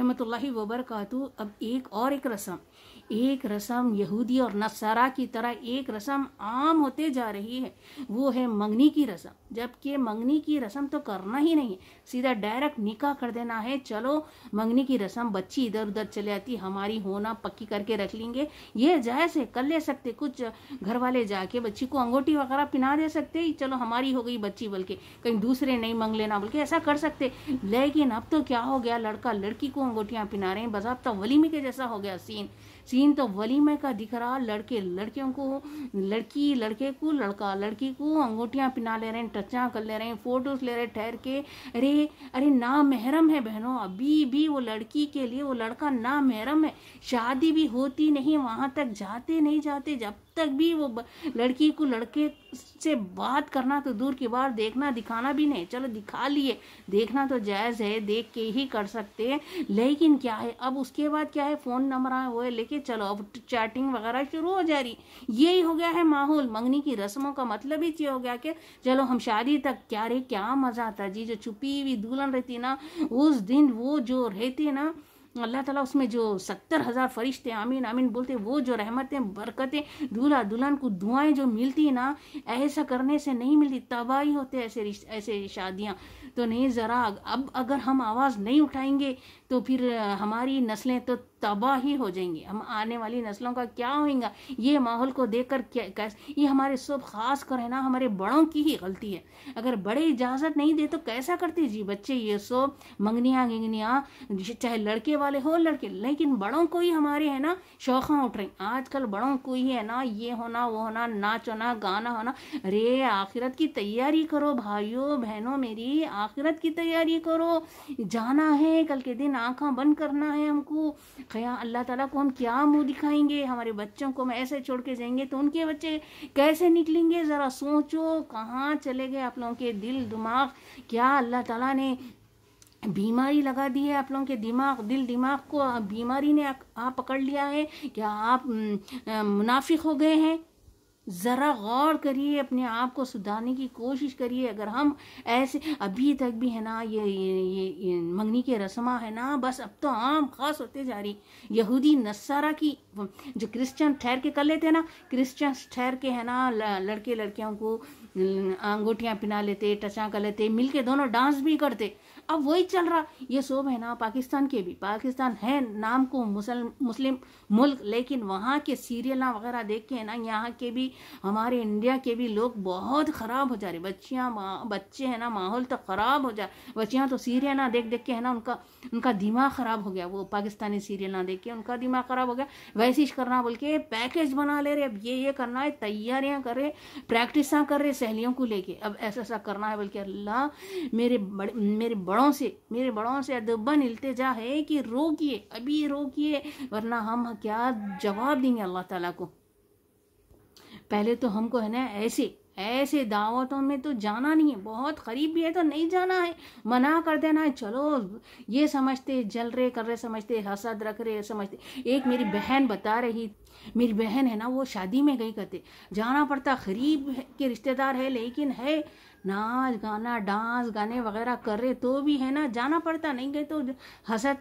रहमतुल्लाहि व बरकातहू। अब एक रस्म यहूदी और नसारा की तरह एक रस्म आम होते जा रही है, वो है मंगनी की रस्म। जबकि मंगनी की रस्म तो करना ही नहीं है, सीधा डायरेक्ट निकाह कर देना है। चलो मंगनी की रस्म, बच्ची इधर उधर चले आती, हमारी होना पक्की करके रख लेंगे, ये जायज़ है, कर ले सकते। कुछ घर वाले जाके बच्ची को अंगूठी वगैरह पिना दे सकते, चलो हमारी हो गई बच्ची, बल्कि कहीं दूसरे नहीं मांग लेना, बल्कि ऐसा कर सकते। लेकिन अब तो क्या हो गया, लड़का लड़की को अंगूठियां पिना रहे हैं, बज़ाब्ता वलीमे के जैसा हो गया सीन तो वलीमे का दिख रहा। लड़के लड़कियों को, लड़की लड़के को, लड़का लड़की को अंगूठियां पिना ले रहे हैं, टचा कर ले रहे हैं, फोटोज ले रहे हैं ठहर के। अरे अरे ना महरम है बहनों, अभी भी वो लड़की के लिए वो लड़का ना महरम है, शादी भी होती नहीं, वहां तक जाते नहीं जाते, जब तक भी वो लड़की को लड़के से बात करना तो दूर की बात, देखना दिखाना भी नहीं। चलो दिखा लिए, देखना तो जायज़ है, देख के ही कर सकते हैं, लेकिन क्या है अब उसके बाद क्या है, फ़ोन नंबर है वो है लेके चलो, अब चैटिंग वगैरह शुरू हो जा रही। यही हो गया है माहौल। मंगनी की रस्मों का मतलब ही ये हो गया कि चलो हम शादी तक, क्या रे क्या मज़ा आता जी, जो छुपी हुई दुल्हन रहती ना, उस दिन वो जो रहती ना, अल्लाह ताला उसमें जो 70,000 फरिश्ते आमीन आमीन बोलते, वो जो रहमतें बरकतें दूल्हा दुल्हन को दुआएं जो मिलती ना, ऐसा करने से नहीं मिलती, तबाही होते ऐसे शादियां तो नहीं। ज़रा अब अगर हम आवाज़ नहीं उठाएंगे तो फिर हमारी नस्लें तो तबाह ही हो जाएंगी, हम आने वाली नस्लों का क्या होगा। ये माहौल को देखकर ये हमारे सब खास कर है ना, हमारे बड़ों की ही गलती है। अगर बड़े इजाज़त नहीं दे तो कैसा करते जी बच्चे, ये सब मंगनियाँ गिंगनियाँ, चाहे लड़के वाले हो लड़के, लेकिन बड़ों को ही हमारे है ना शौक़ां उठ रही आजकल, बड़ों को ही है ना ये होना वो होना, नाच होना गाना होना। अरे आखिरत की तैयारी करो भाइयों बहनों, मेरी आखिरत की तैयारी करो, जाना है कल के दिन, आंखें बंद करना है हमको। खया अल्लाह ताला को हम क्या मुंह दिखाएंगे, हमारे बच्चों को हम ऐसे छोड़ के जाएंगे तो उनके बच्चे कैसे निकलेंगे। ज़रा सोचो कहाँ चले गए आप लोगों के दिल दिमाग, क्या अल्लाह ताला ने बीमारी लगा दी है आप लोगों के दिल दिमाग को, बीमारी ने आप पकड़ लिया है, क्या आप मुनाफिक हो गए हैं। ज़रा गौर करिए, अपने आप को सुधारने की कोशिश करिए। अगर हम ऐसे अभी तक भी है ना ये मंगनी के रस्मा है ना, बस अब तो आम खास होते जा रही। यहूदी नसारा की जो क्रिश्चियन ठहर के कर लेते ना, क्रिश्चियन ठहर के है ना लड़के लड़कियों को अंगूठियाँ पिना लेते, टचा कर लेते, मिलके दोनों डांस भी करते। अब वही चल रहा, ये सब है ना पाकिस्तान के भी, पाकिस्तान है नाम को मुस्लिम मुल्क, लेकिन वहाँ के सीरियल वगैरह देख के है ना, यहाँ के भी हमारे इंडिया के भी लोग बहुत ख़राब हो जा रहे। बच्चे है ना, माहौल तो ख़राब हो जा, बच्चियाँ तो सीरियल ना देख देख के है ना उनका दिमाग ख़राब हो गया, वो पाकिस्तानी सीरियल ना देख के उनका दिमाग ख़राब हो गया। वैसे ही करना बोल के पैकेज बना ले रहे, अब ये करना है, तैयारियाँ कर रहे, प्रैक्टिस कर रहे सहेलियों को लेके, अब ऐसा करना है बोल के। अल्लाह मेरे बड़ों से अदबन इल्तिजा है कि रोकिए, अभी रोकिए, वरना हम क्या जवाब देंगे अल्लाह ताला को। पहले तो हमको है ना ऐसे दावतों में तो जाना नहीं है, बहुत करीब भी है तो नहीं जाना है, मना कर देना है। चलो ये समझते जल रहे कर रहे समझते, हसद रख रहे समझते। एक मेरी बहन बता रही, मेरी बहन है ना वो शादी में गई करते, जाना पड़ता, गरीब के रिश्तेदार है लेकिन है, नाच गाना डांस गाने वगैरह कर रहे तो भी है ना जाना पड़ता, नहीं गए तो हसद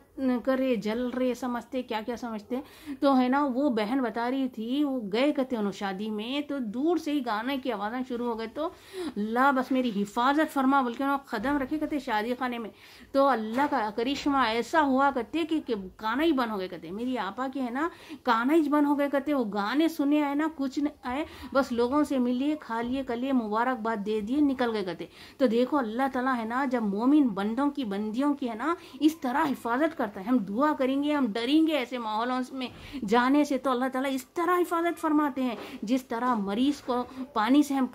कर रहे जल रहे समझते क्या क्या समझते। तो है ना वो बहन बता रही थी, वो गए कहते उन्होंने शादी में, तो दूर से ही गाने की आवाज़ें शुरू हो गए, तो अल्लाह बस मेरी हिफाजत फरमा बोल के उन्होंने कदम रखे कहते शादी खाने में, तो अल्लाह का करिश्मा ऐसा हुआ कहते कि गाना ही बंद हो गए कहते। मेरी आपा के है ना गाना ही बंद हो गए कहते, वो गाने सुने आए ना कुछ आए, बस लोगों से मिलिए खा लिए कर लिए मुबारकबाद दे दिए निकल गए कहते। तो देखो अल्लाह ताला है ना जब मोमिन बंदों की बंदियों की है ना इस तरह हिफाजत करता है, हम दुआ करेंगे, हम डरेंगे ऐसे माहौलों में जाने से, तो अल्लाह ताला इस तरह हिफाजत फरमाते हैं। जिस तरह मरीज को पानी से हम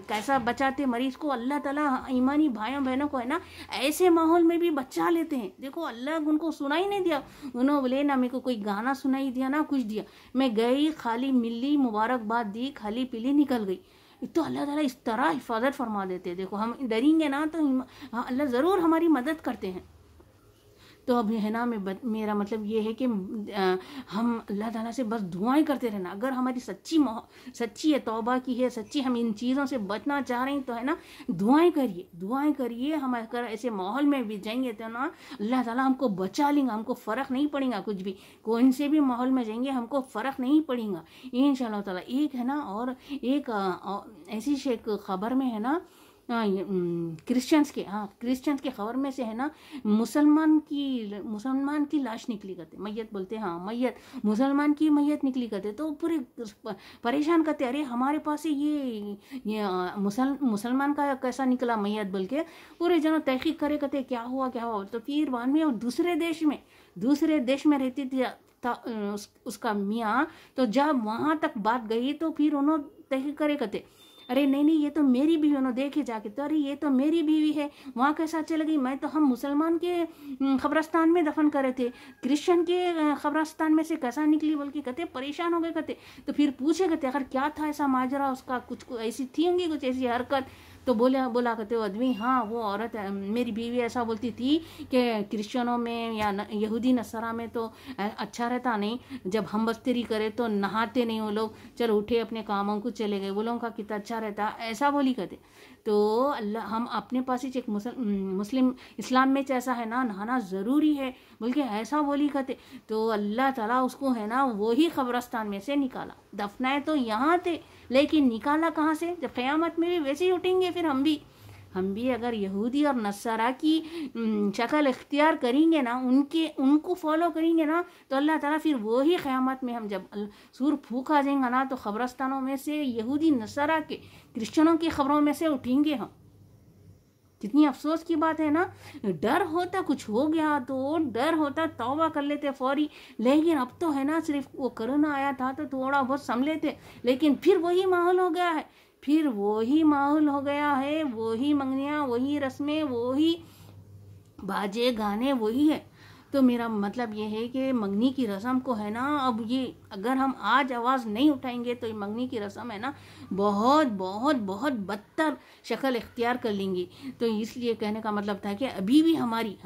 कैसा बचाते मरीज को, अल्लाह ताला ईमानी भाइयों बहनों को है ना ऐसे माहौल में भी बचा लेते हैं। देखो अल्लाह उनको सुनाई नहीं दिया, उन्होंने बोले ना मेरे को कोई गाना सुनाई दिया ना कुछ दिया, मैं गई खाली मिली मुबारकबाद दी खाली पीली निकल गई। तो अल्लाह ताला इस तरह हिफाजत फरमा देते हैं। देखो हम डरेंगे ना तो अल्लाह ज़रूर हमारी मदद करते हैं। तो अब है ना मेरा मतलब ये है कि हम अल्लाह ताला से बस दुआएं करते रहना। अगर हमारी सच्ची है, तौबा की है, सच्ची हम इन चीज़ों से बचना चाह रहे हैं तो है ना दुआएं करिए। हम अगर ऐसे माहौल में भी जाएंगे तो ना अल्लाह ताला हमको बचा लेंगे, हमको फ़र्क नहीं पड़ेगा कुछ भी, कौन से भी माहौल में जाएंगे हमको फ़र्क नहीं पड़ेगा इंशाअल्लाह ताला। एक है ना और एक ऐसी एक खबर में है ना क्रिश्चियंस के खबर में से है ना मुसलमान की लाश निकली करते, मैयत बोलते हैं, हाँ मैयत, मुसलमान की मैयत निकली करते। तो पूरे परेशान करते, अरे हमारे पास ये मुसलमान का कैसा निकला मैयत बोल के पूरे जन तहकीक करे करते क्या हुआ। तो फिर बाद में और दूसरे देश में रहती थी उसका मियाँ, तो जब वहाँ तक बात गई तो फिर उन्होंने तहकीक करे करते, अरे नहीं ये तो मेरी बीवी, उन्होंने देखे जाके तो अरे ये तो मेरी बीवी है, वहाँ कैसा चल गई, मैं तो हम मुसलमान के कब्रस्तान में दफन करे थे, क्रिश्चियन के कब्रस्तान में से कैसा निकली बोल के कहते परेशान हो गए कहते। तो फिर पूछे कहते अगर क्या था ऐसा माजरा, उसका कुछ ऐसी थी होंगी कुछ ऐसी हरकत। तो बोला कहते हो आदमी, हाँ वो औरत मेरी बीवी ऐसा बोलती थी कि क्रिश्चियनों में या यहूदी नसरा में तो अच्छा रहता नहीं, जब हम बस्तरी करे तो नहाते नहीं वो लोग, चलो उठे अपने कामों को चले गए, वो लोगों का कितना अच्छा रहता, ऐसा बोली कहते। तो अल्लाह हम अपने पास ही एक मुस्लिम इस्लाम में ऐसा है ना नहाना ज़रूरी है बोल के ऐसा बोली कहते। तो अल्लाह ताला उसको है ना वही कब्रस्तान में से निकाला, दफनाए तो यहाँ थे लेकिन निकाला कहाँ से, जब क़यामत में भी वैसे ही उठेंगे फिर हम भी अगर यहूदी और नसारा की शक्ल इख्तियार करेंगे ना, उनको फॉलो करेंगे ना, तो अल्लाह ताला फिर वही क़यामत में हम जब सूर फूका जाएंगे ना तो क़ब्रस्तानों में से यहूदी नसारा के क्रिश्चियनों की खबरों में से उठेंगे हम। कितनी अफसोस की बात है ना, डर होता कुछ हो गया तो डर होता तौबा कर लेते फौरी, लेकिन अब तो है ना सिर्फ वो कोरोना आया था तो थोड़ा बहुत संभले थे, लेकिन फिर वही माहौल हो गया है, वही मंगनियाँ, वही रस्में, वही बाजे गाने वही है। तो मेरा मतलब ये है कि मंगनी की रस्म को है ना अब ये अगर हम आज आवाज़ नहीं उठाएंगे तो ये मंगनी की रस्म है ना बहुत बहुत बहुत बदतर शक्ल इख्तियार कर लेंगी। तो इसलिए कहने का मतलब था कि अभी भी हमारी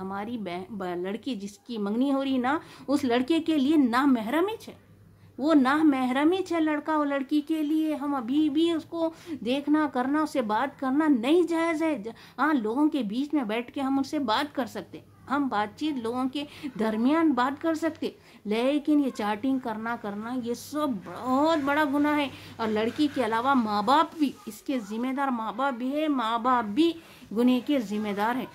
लड़की जिसकी मंगनी हो रही ना, उस लड़के के लिए ना महरमी है, वो ना महरमी है लड़का और लड़की के लिए, हम अभी भी उसको देखना करना उससे बात करना नहीं जायज़ है। हाँ लोगों के बीच में बैठ के हम उससे बात कर सकते, हम बातचीत लोगों के दरमियान बात कर सकते, लेकिन ये चैटिंग करना ये सब बहुत बड़ा गुनाह है। और लड़की के अलावा माँ बाप भी इसके जिम्मेदार, माँ बाप भी गुनाह के जिम्मेदार है।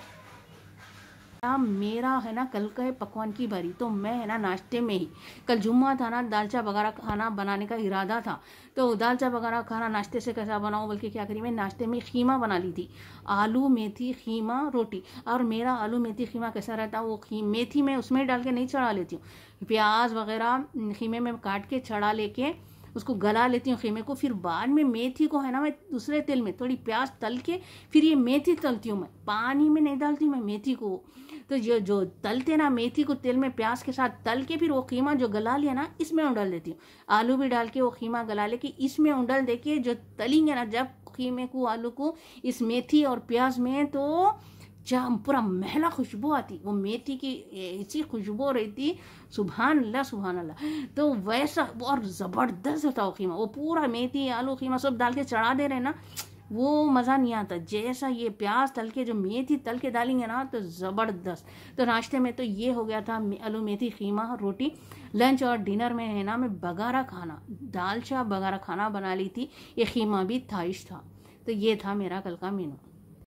मेरा है ना कल का है पकवान की बारी, तो मैं है ना नाश्ते में ही, कल जुम्मा था ना, दालचा बघारा खाना बनाने का इरादा था, तो दालचा बघारा खाना नाश्ते से कैसा बनाऊं बल्कि क्या करी, मैं नाश्ते में खीमा बना ली थी, आलू मेथी खीमा रोटी। और मेरा आलू मेथी खीमा कैसा रहता, वो मेथी में उसमें डाल के नहीं चढ़ा लेती हूँ, प्याज वगैरह खीमे में काट के चढ़ा लेके उसको गला लेती हूँ खीमे को, फिर बाद में मेथी को है ना मैं दूसरे तेल में थोड़ी प्याज तल के फिर ये मेथी तलती हूँ, मैं पानी में नहीं डालती हूँ मैं मेथी को। तो जो तलते ना मेथी को तेल में प्याज के साथ तल के फिर वो खीमा जो गला लिया ना इसमें उंडल देती हूँ, आलू भी डाल के वो खीमा गला लेके इसमें उंडल दे के जो तलेंगे ना जब खीमे को आलू को इस मेथी और प्याज में, तो जहाँ पूरा महला खुशबू आती, वो मेथी की ऐसी खुशबू रहती, सुभान अल्लाह। तो वैसा और ज़बरदस्त होता वो खीमा, वो पूरा मेथी आलू खीमा सब डाल के चढ़ा दे रहे ना, वो मज़ा नहीं आता जैसा ये प्याज तल के जो मेथी तल के डालेंगे ना तो ज़बरदस्त। तो नाश्ते में तो ये हो गया था आलू मेथी खीमा रोटी। लंच और डिनर में है ना मैं बघारा खाना, दालचा बघारा खाना बना ली थी, ये खीमा भी थाइश था। तो ये था मेरा कल का मेनू।